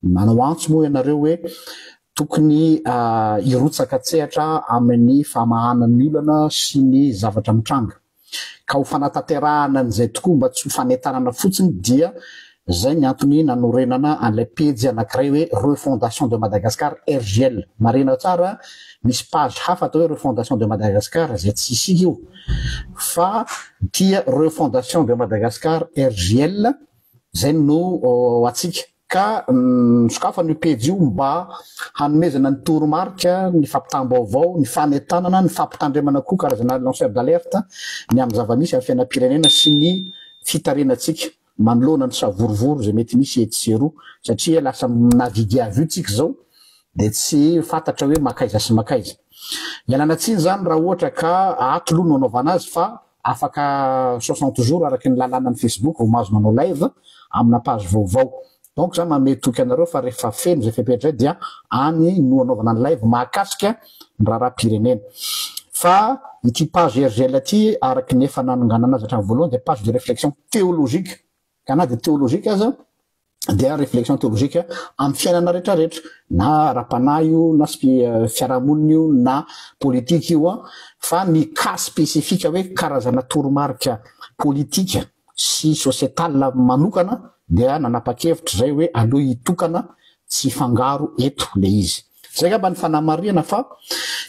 manao antso moa ianareo hoe tokony irotsaka tsehatra amin'ny famahanan'ny olana sy ny zavatra mitranga ka ho fanatanterahana an'izay tokoa mba tsy ho fanentanana fotsiny dia zay ny antony nanorenana an'ilay pejy anankiray hoe refondation de Madagascar RGL. Marina tsara misy page hafa atao hoe refondation de Madagascar zay tsy isika io fa dia refondation de Madagascar RGL zay no atsika ka sokafa ny pejy io mba hanomezana ny toromarika ny fampitam-baovao ny fanentanana ny fampitandremana koa karazana lanceur d'alerte ny amin'ny zava-misy amin'ny fiainam-pirenena sy ny fitarenantsika manoloana ny savorovoro zay mety misy ety sy eroa satria lasa navidy avy io tsika zao de tsy fantatra hoe makaiza sy makaiza. Ialana tsiny zany raha ohatra ka atoloha no anaovana azy fa afaka 60 jours araky ny lalàna ny Facebook vao mahazo manao live amina page vaovao. Donc ça m'a toky anareo fa rehefa feno zay fepetra dia any no anaovana ny live mahakasika ny raharaham-pirenena. Fa ity page RGL aty araky ny efa nanonganana azy hatramin'ny voalohany dia page de réflexion théologique. Kana de théologique aza dia réflexion théologique amin'ny fiainana rehetrarehetra na ara-panahy io na fiarahamonina io na politique io fa ny cas spécifique hoe karazana toromarika politika sy sociétale manokana dia nanapa-kevitra zay hoe aloha hitokana tsy fangaro eto le izy. Zay ngamba ny fanamarihana fa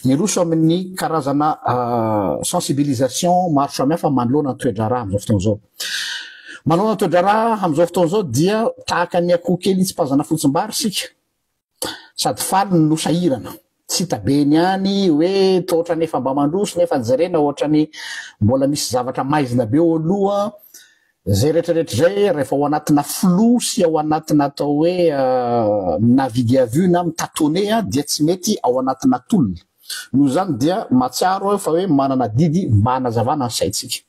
iroso amin'ny karazana sensibilisation maro samihafa manoloana ny toedrarà amin'izao fotoana zao. Manoloana ny toedrarà amin'izao fotoana zao dia tahaka ny akoho kely tsy pazana fotsim-bary sika sady faly no sahirana tsy hitabeny any hoe tohatra nefa mba mandroso nefa jerena ohatrany mbola misy zavatra maizina be ao aloha zay rehetrarehetra zay rehefa ao anatina flou sy ao anatina atao hoe navidy avy na mitatone dia tsy mety ao anatina tolona. Noho zany dia matsiaro fa hoe manana didy mba hanazavana ny saitsika.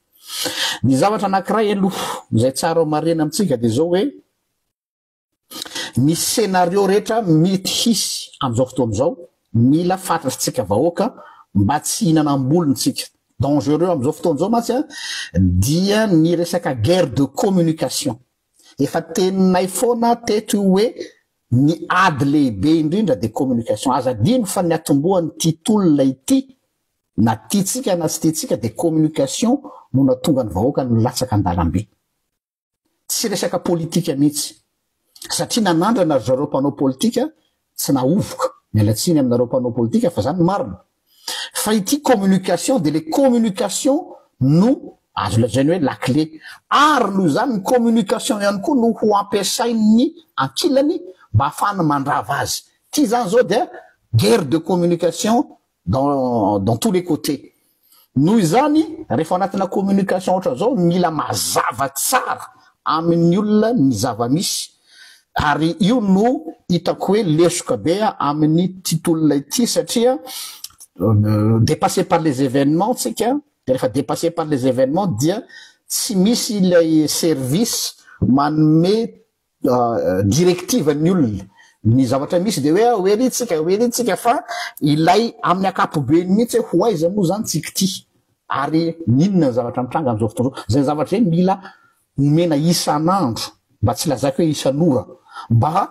Ny zavatra anankiray aloha zay tsara marina amintsika dia zao hoe ny scénario rehetra mety hisy amin'izao fotoana zao mila fantatritsika vahoaka mba tsy hinanam-bolontsika. Dangereux amin'izao fotoana zao matsy dia ny resaka guerre de communication. Efa teninay foana teto hoe ny ady lehibe indrindra de communication. Azadino fa ny atombohan'ity tolona ity na tiatsika na tsy tiatsika de communication no natonga ny vahoaka no latsaka an-dalambe. Tsy resaka politika mihitsy satria nanandrana zareo mpanao politika tsy naovoka mialatsiny aminareo mpanao politika fa zany marina. Fa ity communication de les communications no azo lazainy hoe la clé. Ary noho zany ny communication ihany koa no ho ampiasain'ny ankilany mba ahafahana mandrava azy. Ty zany zao dia guerre de communication dans tous les côtés. Noho izany rehefa anatina communication ohatra zao mila mazava tsara amin'ny olona ny zava-misy ary io no hitako hoe lesoka be amin'ny titolona ity satria dépassé par les événements tsika de rehefa dépassé par les événements dia tsy misy ilay service manome directive ny olona ny zavatra misy de hoe oeritsika fa ilay amin'ny akapobeny mihitsy ho aiza moa zany tsika ty ary ninona ny zavatra mitranga amin'izao fotoana zao zay zavatra hoe mila omena isan'andro mba tsy lazaka hoe isan'ora mba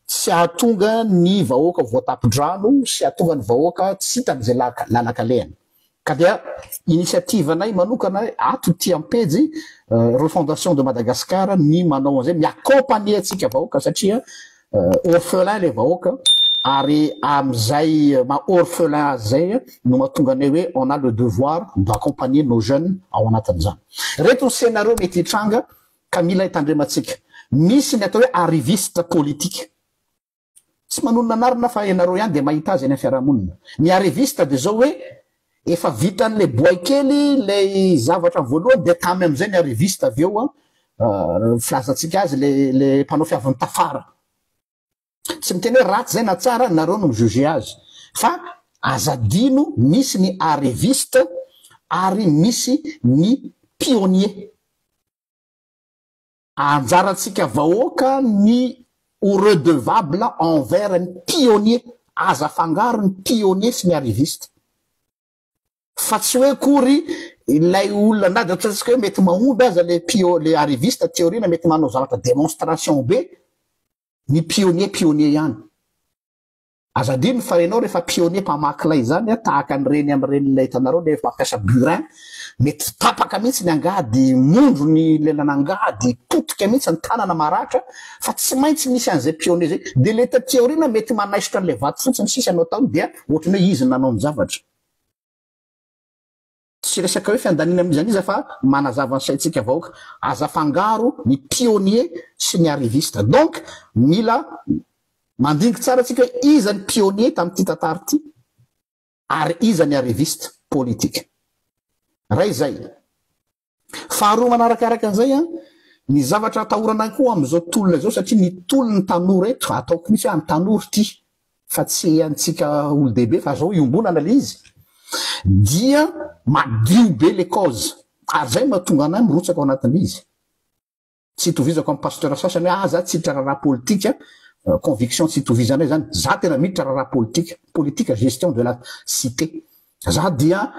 tsy ahatonga ny vahoaka voatapidrano sy ahatonga ny vahoaka tsy hitan'izay lalaka-lehany. Ka dia initiative anay manokana ato ty ampejy refondation de Madagascar ny manao an'izay miaccompagner atsika vahoaka satria orphelin le vahoaka ary am'izay orphelin zay no mahatonga anay hoe on a le devoir d'accompagner nos jeunes ao anatin'izany. Reto ny scénario mety hitranga ka mila hitandrematsika. Misy ny atao hoe arriviste politique. Tsy manonona anarina fa ianareo ihany de mahita azy any amin'ny fiarahamonina. Ny arriviste de zao hoe efa vitan'le boay kely le zavatra voalohany de tamy am'izay ny arriviste avy eo filazatsika azy le mpanao fiavin'ny tafara. Tsy miteny hoe ratsy zay na tsara nareo no mijuge azy fa azadino misy ny arriviste ary misy ny pionnier. Anjaratsika vahoaka ny redevable envers ny pionnier, aza fangaro ny pionnier sy ny arriviste. Fa tsy hoe kory ilay olona na datsika hoe mety mahomby aza le arriviste théorie na mety manao zavatra démonstration be ny pionnier ihany azadiny fa renao rehefa pionnier mpamakilay zany tahaka nyreny am'renylay hitanareo le mampiasa burin mety tapaka mihitsy ny angady mondro ny lelana angady potika mihitsy ny tanana maratra fa tsy maintsy misy an'izay pionnier zay de le taty aoriana mety manaisitra an'le vato fotsiny sisy anao taony dia ohatrany hoe izy nanao ny zavatra tsy resaka hoe fiandanina amin'izany izy fa manazava ny saintsika vahoaka aza fangaro ny pionnier sy ny arriviste donc mila mandiniky tsara tsika hoe iza ny pionnier tamin'ity tantara ity ary iza ny arriviste politika ray zay faharoa manarakaraka an'izay a ny zavatra atahorana koa am'izao tolona zao satria ny tolony tanora eto ataoko misy hoe any tanora ty fa tsy antsika olo-dehibe fa zao iombonana le izy dia madio be le cause ary zay mahatonga anahy mirotsaka ao anatin'izy tsy itovizako amin'ny pasteur sasany hoe za tsy hiditra raharaha politika conviction tsy itovizana zany za tena miditra raharaha politique gestion de la cité za dia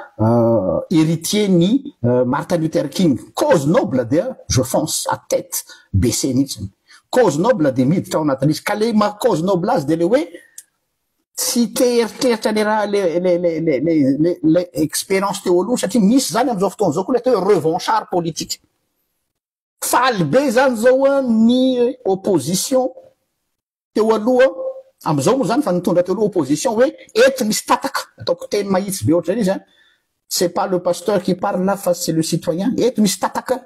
héritier ni Martin Luther King cause noble dia je fonce à tête baissée mihitsy cause noble de miditra ao anatin'izy ka le ma cause noble azy de le hoe tsy teeritreritra le raha le expérience teo aloha satria misy zany am'izao fotoana zao koa le atao hoe revanchard politique faly be zany zao ny opposition teo aloha am'izao moa zany fa nitondra teo aloha opposition hoe eto misy tataka ataoko teny mahitsy be ohatrany izy c'est pas le pasteur qui parle là fa c'est le citoyen eto misy tataka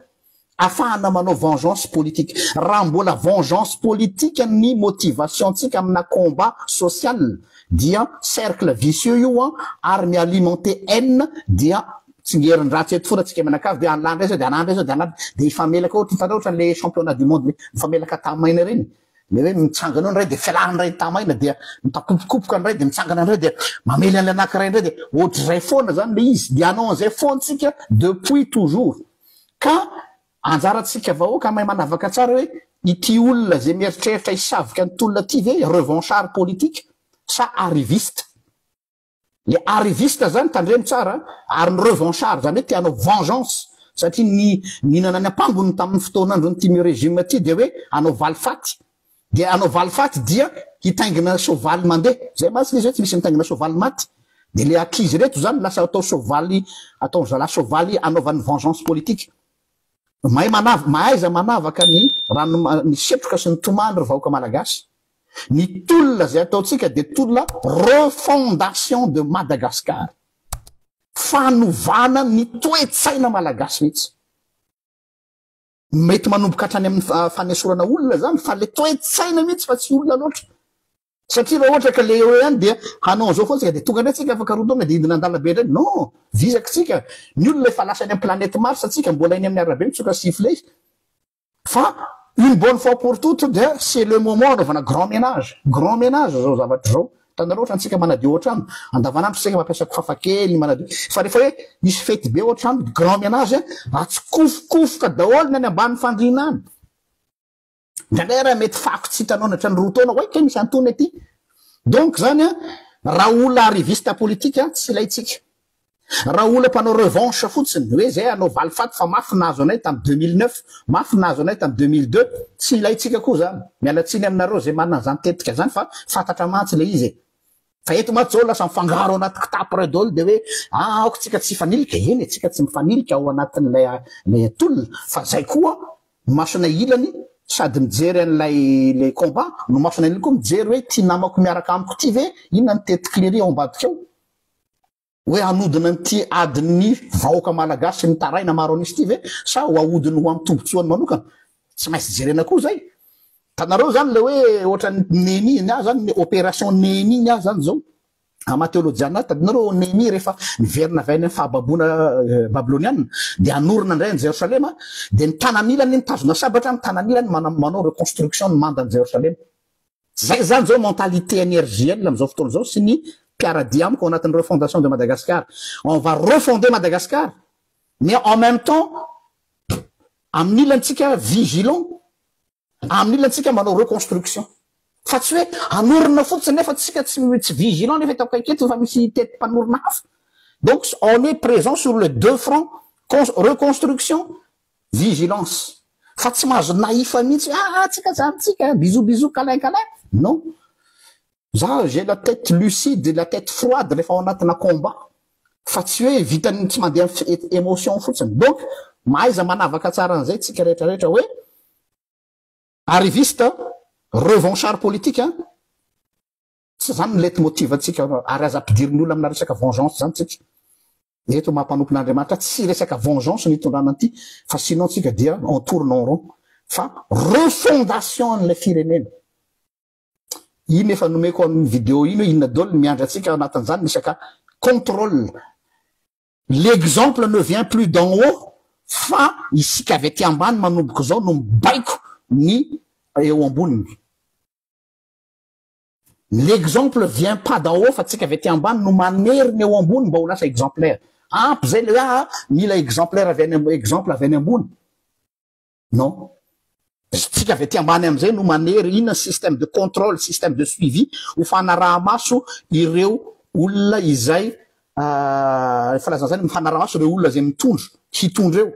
afahana manao vengeance politique raha mbola vengeance politique ny motivation tsika amina combat social dia cercle vicieux io ary mialimenter haine dia tsy ngeriny raha tsy eto fona tsika menakavy de anlandra zao de anandra zao de anandra de ifamelaka ohatry le championnat du monde mifamelaka tamaina reny le hoe mitsangana ndray de fialahany ray tamaina dia mitakopikopoka ndray de mitsangana ndray de mamely an'le anankiray ndray de ohatr'izay foana zany le izy de anao an'izay foantsika depuis toujours ka anjaratsika vahoaka mahay manavaka tsara hoe ity olona zay mieritreritra hisavika ny tolona ty ve revanchard politique sa arriviste le arriviste zany tandremy tsara ary ny revanchard zany hoe tianao vengeance satria ny mihinana ny ampambony tamin'ny fotoanandro ny timy régime ty de hoe anao valifaty de anao valifaty dia hitaingina sovaly mandeha zay masika izy hoe tsy misy mitaingina sovaly maty de le akizy reto zany lasa atao sovaly atao zala sovaly anaovan'ny vengeance politique mahaiza manavaka ny rano ny setroka sy ny tomandro vahoaka malagasy ny tolona zay ataotsika de tolona refondation de Madagascar fanovana ny toe-tsaina malagasy mihitsy mety manomboka hatrany amin'ny fanesorana olona zany fa le toe-tsaina mihitsy fa tsy olona loatra satria raha ohatra ka le eo ihany dia hanao an'izao foana tsika de tonga ndray tsika afaka rodona de hidina andalabe ndray non visaka tsika ny olona efa lasany amin'ny planète Mars atsika mbola iny amin'ny arabe mitsoka sifle izy fa une bonne fois pour toutes de c'est le moment anaovana grand ménage zao zavatra zao tanareo ohatra antsika manadio ohatrano andavanandro tsika mampiasa kofafa kely manadio fa rehefa hoe misy fety be ohatrano grand ménage atsikofokofoka daholo ny any ambany fandriana any ndraindray raha mety fako tsy hitanao na hatrany roa taona oe ke misy antony aty donc zany raha olona arriviste politique tsy ilaitsika raha olona mpanao revanche fotsiny hoe zay anao valifaty fa mafy nahazo anay tamy 2009 mafy nahazo anay tamy 2002 tsy ilaitsika koa zany mialatsiny aminareo zay manana zany tetika zany fa fantatra mantsy le izy fa eto maty zao lasa mifangaro anaty kitapo ray daholo de hoe aoko tsika tsy fanilika eny tsika tsy mifanilika ao anatin'lay tolona fa zay koa masona ilany sady mijery an'lay le combat no masona ilany koa mijery hoe ty namako miaraka amiko ty ve inona ny tetiklery ao ambadika ao hoe anodina nyty adiny vahoaka malagasy ny taraina maro anisy ty ve sa ho ahodiny ho amin'ny tombotsoany manokana tsy maintsy jerena koa zay tanareo zany le hoe ohatra neny iny a zany opération neny iny a zany zao amateolojiana tadinareo neny rehefa niverina vainy fahababona babyloniana de anorina indray ny Jérusalema de ny tananilany nitazona sabatra ny tananilany manao reconstruction ny mandan'ny Jérusalema zay zany zao mentalité énergienne am'izao fotoana zao sy ny piaradia amiko au anatin'ny refondation de Madagascar on va refonder Madagascar mais en même temps amin'ny ilantsika vigilant amin'ny ilantsika manao reconstruction fa tsy hoe anorina fotsiny nefa tsika tsy vigilant nefa hitako aketo fa misy teti-panorina hafa donc on est présent sur les deux fronts reconstruction vigilance fa tsy mahazo naifa mihitsy tsika zany tsika bisou câlin non za j'ai la tête lucide et la tête froide rehefa ao anatina combat fa tsy hoe vitany tsy mandeha émotion fotsiny donc mahaiza manavaka tsara an'izay tsika rehetrarehetra hoe arriviste revanchard politique tsy zany lety motive atsika ary aza ampidirin'ny olona amina resaka vengeance zany tsika eto mampanompon'Andriamanitra tsy resaka vengeance nitondrana an'ity fa sinon tsika dia en tournant rond fa refondation an'ilay firenena iny efa nomeko amin'ny vidéo iny hoe inona daholo miandry atsika anatin'izany misaka contrôle l'exemple ne vient plus d'en haut fa isika avy aty ambany manomboka zao no mibaiko ny eo amboniny l'exemple vient pas d'en haut fa tsika avy aty ambany no maneriny eo ambony mba ho lasa exemplaire ampy zay le mila exemplaire avy any ambony non tsika avy aty ambany am'izay no manery ina système de contrôle système de suivi ho fanaraha maso ireo olona izay falazana zany mifanaraha maso ireo olona zay mitondro hitondra eo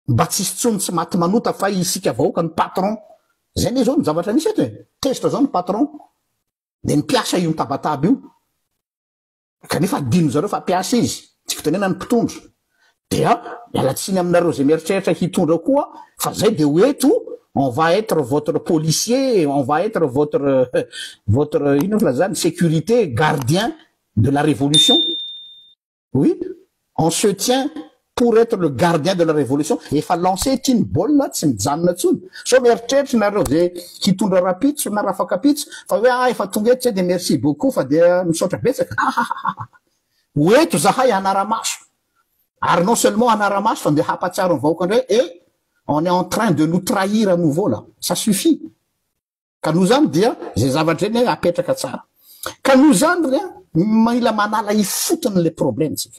mba tsisy tsony tsy maty manota fa isika vahoaka ny patron zay ne zao ny zavatra misy eto e tezitra zao ny patron de nipiasa io mitabataba io kanefa adino zareo fa piasa izy tsy fitenena ny mpitondro dia mialatsiny aminareo zay mieritreritra hitondra koa fa zay de hoeto on va être votre policier on va être votre ino filazany sécurité gardien de la révolution oui on se tient pour être le gardien de la révolution efa lancé tiny baolina tsy mijanona tsony so mieritreritra nareo zay hitondra rapitso na rafakapitso fa hoe efa tonga eto tsy de merci beaucoup fa de misaotra betsaka hoeto zahay anaramaso ary non seulement anaramaso fa de hapatsiaro ny vahoaka ndray on est en train de nous trahir à nouveau là ça suffit ka nous zany dia zay zavatra eny apetraka tsara ka nous zany ria mila manala ifotony le problème tsika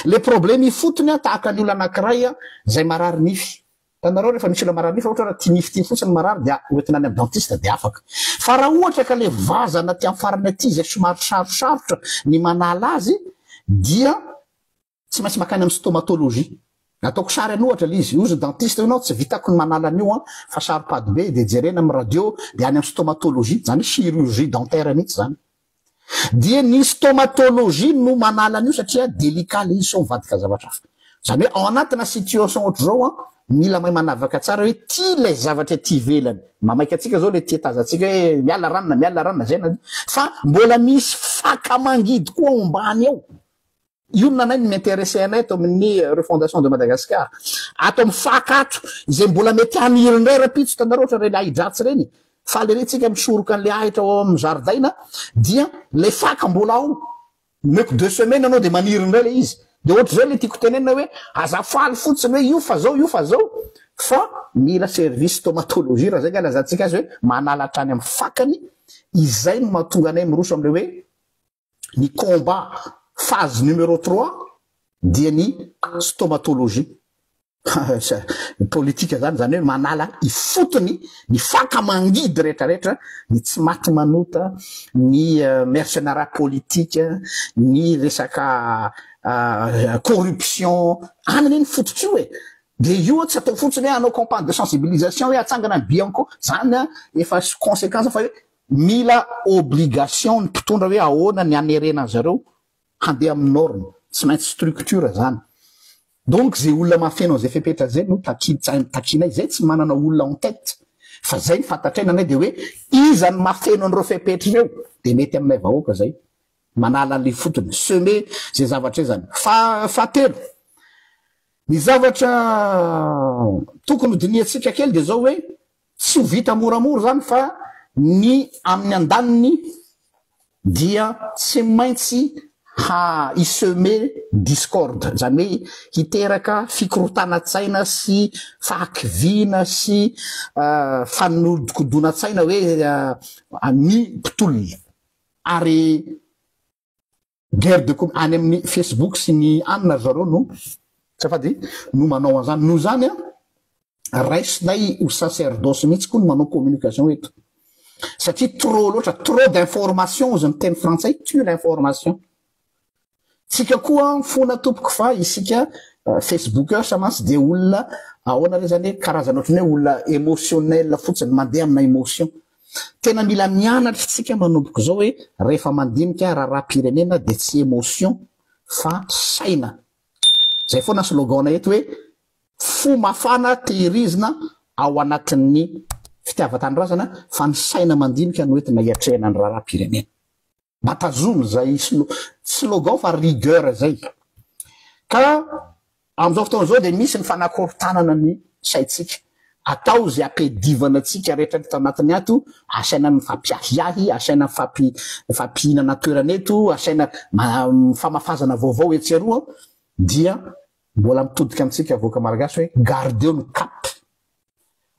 le problème ifotony tahaka ny olo anankiray zay marary nify tanareo rehefa misy olo marary nify ohatra raha ty nify ty fotsiny marary dia oentina any amin'ny dentiste de afaka fa raha ohatra ka le vazana ty amin'ny farany aty zay somary sarosarotra ny manala azy dia tsy maintsy makany amin'ny stomatologie ataoko sary any ohatra le izy ozy dentiste ianao tsy vitako ny manala an'io fa saripady be de jerena amin'ny radio de any amin'ny stomatologie zany chirurgie dentaire mihitsy zany dia ny stomatologie no manala an'io satria délicat le izy so mivadika zavatra hafa zany hoe ao anatina situation ohatra zao mila mahay manavaka tsara hoe ty le zavatra ty velany mamaika atsika zao le ty tazatsika hoe miala ranona zay na fa mbola misy fakamangidy koa ombany ao io nanay ny m'intéressé anay ato amin'ny refondation de Madagascar ato amin'ny fakato izay mbola mety aniry ndray rapitso tanareo ohatra re le ahidratsy reny fa le retsika misoroka an'le ahitra ao amin'ny jardin dia le faka mbola ao meko 2 semaines anao de maniry ndray le izy de ohatra zay le tiako tenena hoe azafaly fotsiny hoe io fa zao fa mila service stomatologie raha zay ka lazantsika azy hoe manalatra any amin'ny fakany izay no mahatonga anay miroso am'le hoe ny combat phase numéro 3 dia ny stomatologie politika zany hoe manala ifotony ny faka mangidy rehetrarehetra ny tsy maty manota ny mercenariat politique ny resaka corruption anany ny fototry hoe de io tsy atao fotsiny hoe anao campagne de sensibilisation hoe atsangana ny bianco zany efa conséquence fa hoe mila obligation ny mpitondra hoe ahoana ny anerena zareo handeha amin'ny norme tsy maintsy structure zany donc zay olona mafenao zay fepetra zay no takinay zay tsy manana olona en tête fa zay fantatraina anay de hoe iza ny mafeno an'ireo fepetra ireo de mety aminay vahoaka zay manala an'le fotony semer zay zavatra zany fa telo ny zavatra tokony hodiniatsika kely de zao hoe tsy ho vita moramora zany fa ny amin'ny andaniny dia tsy maintsy isemer discorde zany hoe hiteraka fikorotanatsaina sy fahakiviana sy fanodikodonatsaina hoe ny mpitolona ary guerre de any amin'ny Facebook sy ny anina zareo no safady no manao an'izany no zany raisinay ho sacerdoce mihitsy koa no manao communication eto satria trop d'information ozy ny teny frantsay tue l'information tsika koa fona tompoko fa isika Facebook samantsy de olona ahoana re zany hoe karazana ohatrany hoe olona émotionnel fotsiny mandeha amina émotion tena mila mianatra tsika manomboka zao hoe rehefa mandinika raha-pirenena de tsy émotion fa saina zay foana slogan eto hoe fo mafana tehirizina ao anatin'ny fitiavan-tanindrazana fa ny saina mandinika no entina hiatrehana ny raha-pirenena batazomy zay slogan fa rigueur zay ka am'izao fotoana zao de misy ny fanakorontanana ny saitsika atao zay ampedivana atsika rehetra tao anatiny ato asaina ny fampiahiahy asaina fampihinana toerana eto asaina famafazana vaovao etseroa dia mbola mitodika amitsika avoaka malagasy hoe gardeo ny cap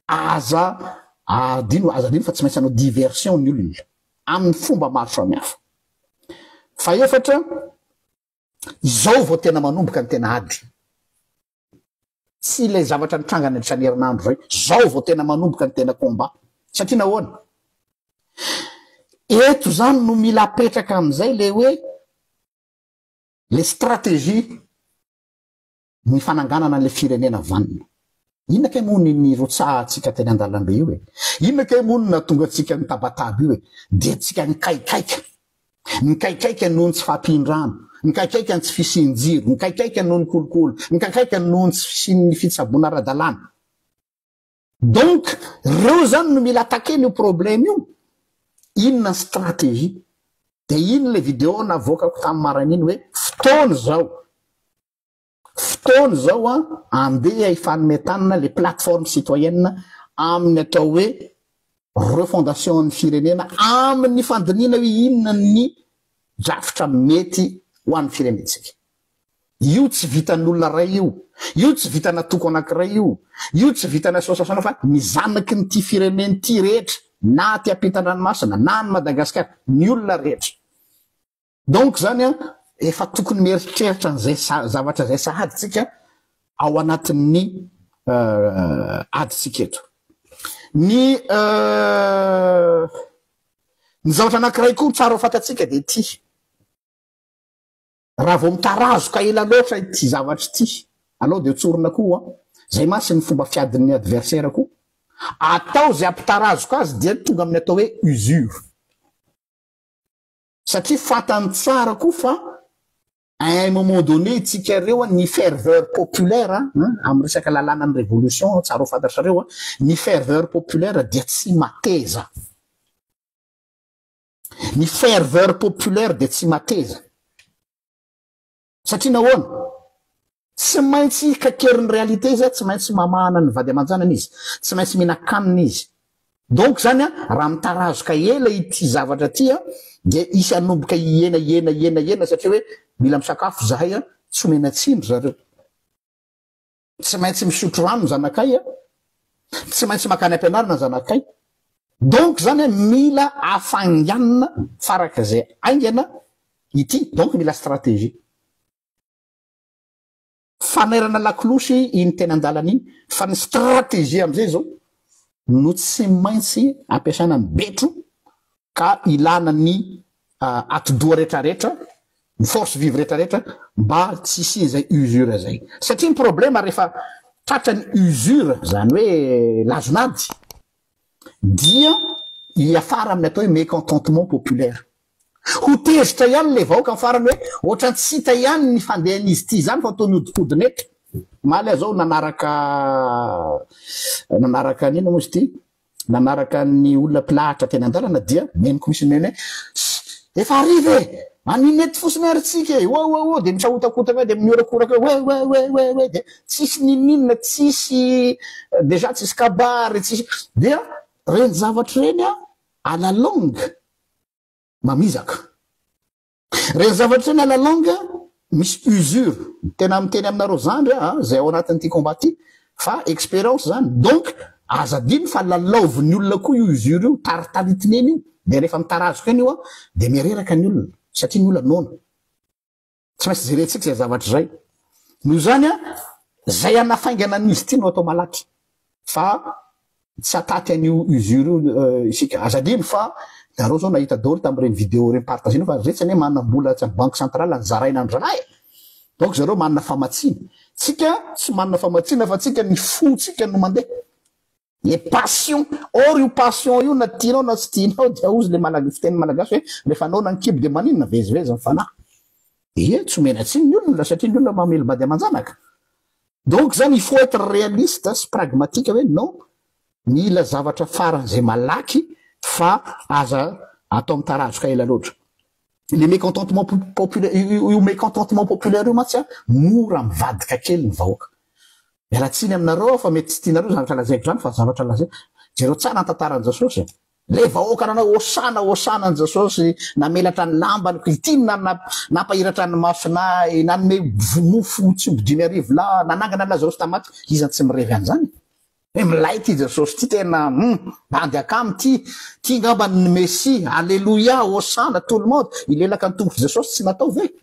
aza adino fa tsy maintsy anao diversion ny olona amin'ny fomba maro samihafa fa efatra izao vao tena manomboka ny tena ady tsy le zavatra nitrangana tranerinandro zay zao vao tena manomboka ny tena combat satria nahoana eto zany no mila apetraka am'izay le hoe le stratégie ny fananganana le firenena vanina inona kay moa ny rotsahatsika teny an-dalambe io e inona kay moa na tonga atsika ny tabataba io e de atsika nikaikaika noho ny tsy fampindrano nikaikaika ny tsy fisinjiro nikaikaika noho ny kolokolo nikaikaika noho ny tsy fisin'ny fitsaboana ara-dalàna donc reo zany no mila atakeny io problème io inona ny stratégie de ino le vidéo navokako tamin'ny maran'iny hoe fotoana zao andeha ifanometanana le plateforme citoyenne amin'ny atao hoe refondation ny firenena amin'ny fandinina hoe inona ny drafitra mety ho an'ny firenetsika io tsy vitan'olona ray io tsy vitana toko anankiray io tsy vitana association fa mizanaky ny ty fireneny ty rehetra na ty ampitan-dranomasina na ny Madagasikara ny olona rehetra donc zany efa tokony mieritreritra n'izay zavatra zay sahaditsika ao anatin'ny aditsika eto ny zavatra anankiray koa tsara ho fatatsika de ty raha vao mitarazoka ela loatra ty zavatra ty aloha de tsorona koa zay masy ny fomba fiadin'ny adversaire koa atao zay ampitarazoka azy dia tonga amin'ny atao hoe usure satria fatany tsara koa fa à un moment donné tsika reo ny ferveur populaire amin'ny resaka lalàna ny révolution tsara ho fantatrareo ny ferveur populaire dia tsy mateza ny ferveur populaire dia tsy mateza satria nahoana tsy maintsy kakerin'ny réalité izy tsy maintsy mamahana ny vady aman-janany izy tsy maintsy minakanina izy donc zany raha mitarazoka ela ity zavatra ty de isy anomboka iena satria hoe mila misakafo zahay tsy omena tsindro zareo tsy maintsy misotro rano ny zanakay tsy maintsy makany ampianarina ny zanakay donc zany mila afanganina faraka zay aingana ity donc mila stratégie fanairana lakolosy iny tena andalana iny fa ny stratégie am'izay zao no tsy maintsy ampiasana ny betro ka ilana ny atidoha rehetrarehetra ny force vive rehetrarehetra mba tsy isizay usure zay satria ny problème rehefa tratra ny usure zany hoe lazonady dia iafara amin'ny atao hoe mécontentement populaire ho tezitra ihany le vahoaka ny farany hoe ohatrany tsy hita ihany ny fandehan'izy ty zany fa atao miodikodina eto maly zao nanaraka nina moa izy ty nanaraka ny olona pilahatra teny an-dalana dia meniko misy mene efa arive aniny ety fosiny ary tsika de misahotakotaka de miorakoraka hoe de tsisy nininina tsisy deja tsisy kabary tsisy dia reny zavatra reny à la longue mamizaka reny zavatra reny à la longue misy usure tena miteny aminareo zandry zay ao anatin'ity combat ty fa expérience zany donc azadiny fa lalaoviny olona koa io usure io taritaritineny io de rehefa mitarazoka eny io de mireraka ny olona satria ny olona nona tsy maintsy jerentsika zay zavatra zay noho zany zay anafaingana an'izy ty no atao malaky fa tsy ataty an'io usure io isika azadiny fa nareo zao nahita daholo tamin'ireny vidéo reny partagena fa retsany hoe manambola tsy banque centrale ny zaraina andray donc zareo manana famatsiny tsika tsy manana famatsina fa tsika ny fotsika no mandeha e passion or io passion io na tianao na tsy tianao dia ozy le fiteny malagasy hoe rehefa anao nankiby de maninona vezivezy ny fanahy tsy menatsiny ny olona satria ny olona mamelo bady amanjanaka donc zany il faut être réaliste sy pragmatique hoe non mila zavatra faran'izay malaky fa aza atao mitarajoka ela loatra le mécontentement populaire io mécontentement populaire io matsy mora mivadika kely ny vahoaka mialatsiny aminareo fa mety tsy tianareo zavatra lazaiko zany fa zavatra lazay jereo tsara ny tantaran'ny Jasosy le vahoaka nanao osana ny Jasosy namelatra ny lambany ity napahiratra ny masonay nanome mofo tsy omby 5,000 la nanangana Lazarosy tamaty izany tsy mirevy an'izany milay ty Jasosy ty tena bandy akamy ty ngamba ny Messie alléluia osana tout le monde ilelaka ny tongotra Jasosy tsy natao ve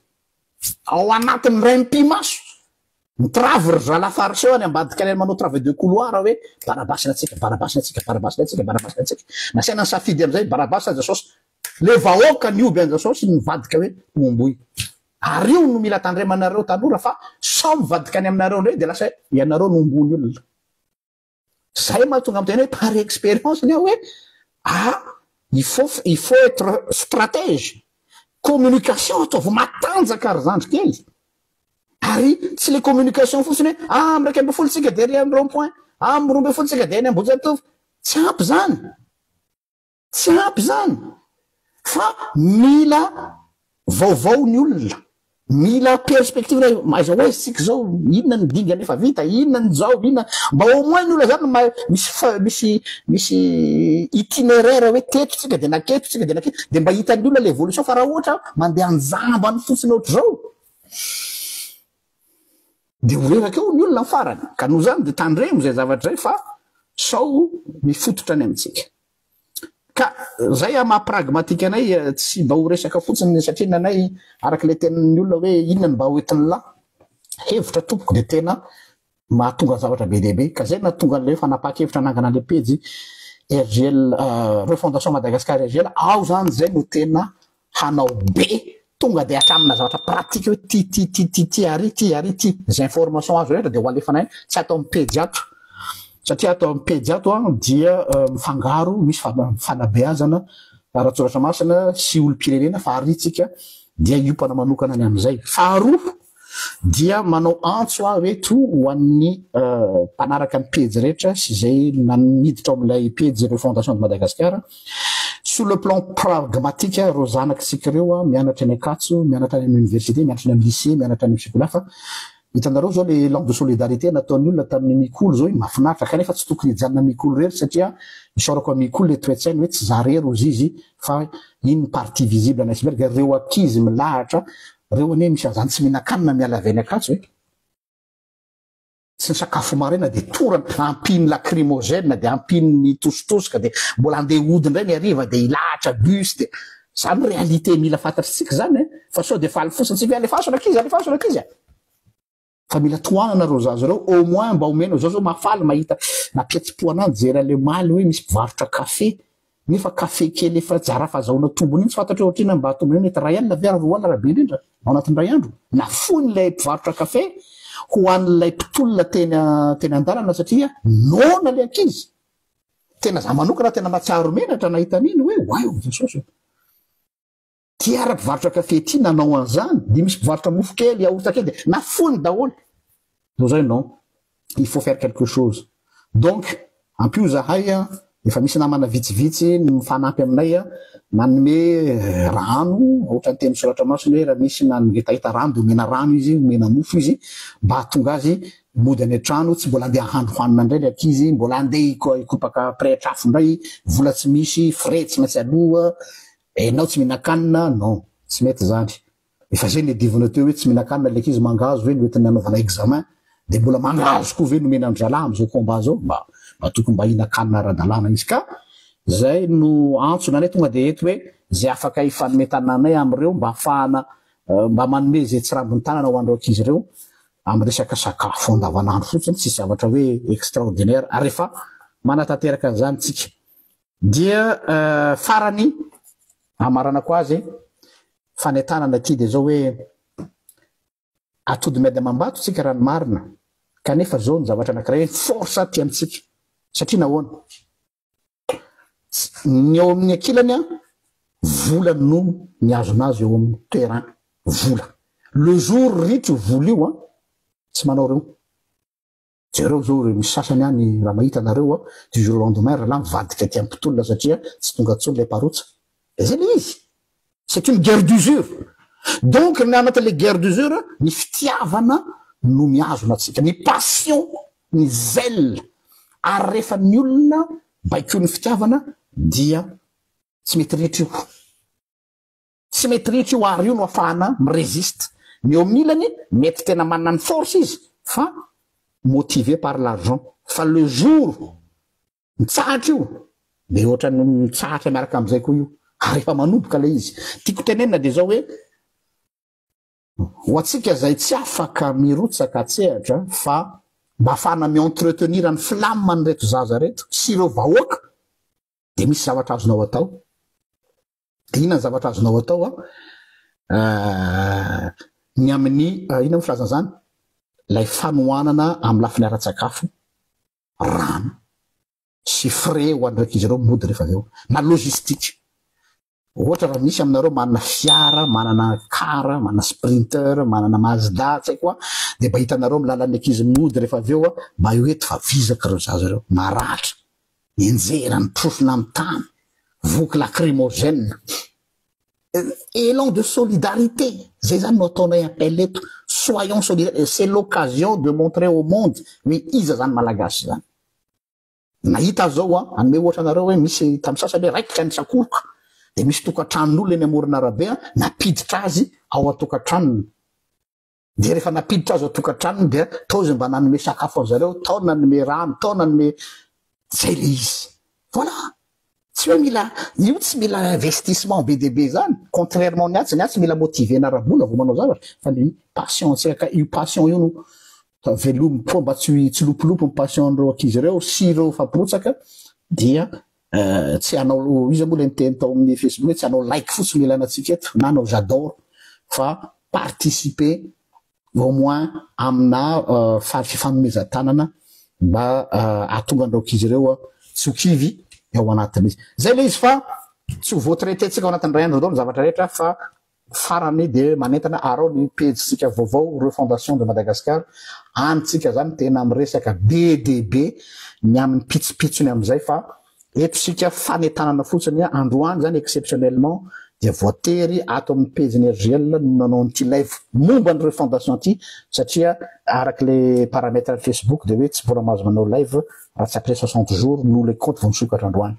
ao anatin'ny ray mpimaso mitravy ry zalafariseo any ambadika any manao travail de couloir hoe barabasina atsika nasiana ny safidy am'izay barabasina Jasosy le vahoaka ny oby any Jasosy mivadika hoe omboy ary io no mila tandremanareo tanora fa sao mivadika any aminareo ndray de lasa ianareo no ombony olona zay mahatonga amin'ny tena hoe par expérience ny hoe il faut être stratège communication ataovy matanjaka ary zandrikely ary tsy le communication fotsiny hoe am'raiky amby folo tsika de ry amy rond point amy roa amby folo tsika de any Ambohijatovy tsy ampy zany fa mila vaovao ny olona mila perspective aiza hoe sika zao inona ny dinga nefa vita inona ny zao inona mba au moins ny olona zany misy itinéraire hoe teto tsika de naketo tsika de naketo de mba hitan'ny olona l'évolution fa raha ohatra mandeha anjamba ny fotsiny ohatry zao de oreraka eo ny olona ny farany ka noho zany de tandremo zay zavatra zay fa sao mifototra any amitsika ka zay maha-pragmatika anay tsy mba ho resaka fotsiny satria nanay araka le tenin'ny olona hoe inona ny mba hoetiny la hevitra tompoko de tena mahatonga zavatra be dehibe ka zay natonga le fanapaka-hevitra nangana le pejy RGL refondation Madagascar RGL ao zany zay no tena hanao be tonga de hatramina zavatra pratique hoe ty ary zay information azo rehetra de ho alefanay tsy atao amin'ny pejy ato satria atao amin'ny pejy ato dia mifangaro misy fanabeazana ara-tsoratra masina sy olom-pirenena faharitsika dia iompana manokana ny am'izay faharoa dia manao antso hoe to ho an'ny mpanaraka ny pejy rehetra sy zay naniditra amin'ilay pejy refondation de Madagascar sur le plan pragmatique reo zanakitsika reo mianatra any Akatso mianatra any amin'ny université mianatra any amin'ny lycée mianatra any amin'ny psychologue fa hitanareo zao le langue de solidarité nataon'ny olona tamin'ny mikolo zao mahafinaritra kanefa tsy tokony hijanona mikolo rery satria misorako amin'ny mikolo le toetsainy hoe tsy zarery ozy izy fa iny partie visible an iceberg reo akizy milahatra reo ane misy azany tsy mihinan-kanina miala avy any Akatso hoe tsy ny sakafo maraina de torana ampiny lacrymogène de ampiny ny tositosoka de mbola andeha ody indray ny ariva de ilahatra bus de zany réalité mila fantatritsika zany fa sao de faly fotsiny tsy alefaso nakizy fa mila toanana reo zazo reo au moins mba omena zao mafaly mahita napiatsi-po anany jery ale maly hoe misy mpivarotra kafe nefa kafe kely efa jara fahazahona tombony iny tsy fantatra ohatrina mba tombony mety ray alina vera roa alina rabe indrindra ao anatin'ny ray andro na fony lay mpivarotra kafe ho an'ilay mpitolona teny andalana satria nona le ankizy tena za manokana tena matsiaro menatra nahitan'iny hoe wao Jesosy ty ara-mpivarotra kafe ty nanao an'izany de misy mpivarotra mofo kely yaourt kely de na fony daholo no zay non il faut faire quelque chose donc ampio zahay efa misy namana vitsivitsy mifanampy aminay nanome rano ohatra ny teny soratra masony hoe raha misy nangetahita rano de omena rano izy omena mofo izy mba hatonga azy mody any an-trano tsy mbola andeha ahandro hoanina indray le ankizy mbola andeha ikopaka pré-trafo indray vola tsy misy frais tsy maintsy aloha enao tsy mihinan-kanina non tsy mety zany efa zay le divina teo hoe tsy mihinan-kanina le ankizy mangazo hoe noentiny anaovana examen de mbola mangazo koa ve nomena ny zalahy am'izao combat zao mba tokony mba hihinan-kanina ara-dalàna izy ka zay no antsona anay tonga de eto hoe zay afaka hifanometanana anay am'ireo mba ahafahana mba manome zay tsy rambony tanana ho andreo ankizy ireo amy resaka sakafo andavanandro fotsiny tsy zavatra hoe extraordinaire ary efa manatanteraka an'izany tsika dia farany amaranako azy fanentanana ty de zao hoe atody medy mambato tsika rano marina kanefa zao ny zavatra anankiray force ty amitsika satria nahoana ny eo amin'ny akilany a vola no niazonazy eo amin'ny terrain vola le jour ritra vola io a tsy manao reo jereo zao misy sasany any raha mahita nareo a du jour au lendemain raha mivadika ty ampitolona satria tsy tonga tsony le parotsa zay le izy c'est une guerre d'usure donc ny anatin'le guerre d'usure ny fitiavana no miazona atsika ny passion ny zèle ary rehefa ny olona baiko ny fitiavana dia tsy mety rehetra io tsy mety rehetra io ary io no afahana mirésiste ny eo amin'ny ilany mety tena manana ny force izy fa motivé par l'argent fa le jour mitsahatra io de ohatra ny mitsahatra miaraka am'izay koa io ary efa manomboka le izy tiako tenenina de zao hoe ho atsika zay tsy afaka mirotsaka atsehatra fa mba afahana mi-entretenir ny flamme ny reto zaza reto sy ireo vahoaka de misy zavatra azonao atao inona ny zavatra azonao atao a ny amin'ny inona filazana zany lay fanohanana amin'ny lafiny ara-tsakafo rano sy frais ho andraiky izy ireo mody rehefa aveo na logistique ohatra raha misy aminareo manana fiara manana car manana sprinter manana Mazda tsy haiko de mba hitanareo milalan'ny ankizy mody rehefa aveo mba io eto fa vizaka reo zaza reo maratra enjera ny trofona amin'ny tany voky lacrymogène élan de solidarité zay zany no ataonay appel eto soyons solidaires c'est l'occasion de montrer au monde hoe iza zany malagasy zany nahita zao anome ohatra anareo hoe misy tamy sasany hoe raikitra ny sakoroka de misy tokantranon'olona eny amorona arabe napiditra azy ao atokantranony de rehefa napiditra azy ao atokantranony de taozy mba nanome sakafo ao zareo tao nanome rano tao nanome zay le izy voilà tsy hoe mila io tsy mila investissement be deaibe zany contrairement ny atsy mila motivé na rabola vo manao zavatra fa ny passion tsika io passion io no velomy po mba tsy lopolopo ny passion andreo ankizy reo sy ireo fampirotsaka dia tsy anao izy moa le niteny tao amin'ny Facebook hoe tsy anao like fotsiny ilana atsika eto na anao j'adore fa participer au moins amina fifanomezan-tanana mba atonga andreo ankizy reo tsy ho kivy eo anatin'izy zay le izy fa tsy ho voatraité-tsika ao anatin'ny ray andro dao ny zavatra rehetra fa farany de manentana arao ny page-tsika vaovao refondation de Madagascar anytsika zany tena miresaka be deaibe ny amin'ny pitsopitsony am'izay fa eto sika fanetanana fotsiny androany zany exceptionnellement dia voatery ato amin'ny page énergiel no nanao nyty live momba ny refondation ty satria araky le paramètre Facebook de hoe tsy mbola mahazo manao live raha tsy après 60 jours no le compte vao misokatra androany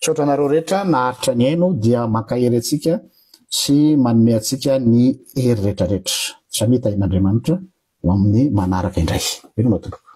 tsotra anareo rehetra naharitra ny aino dia makahery atsika sy manome atsika ny hery rehetrarehetra samita in'Andriamanitra ho amin'ny manaraka indray eno no tompoko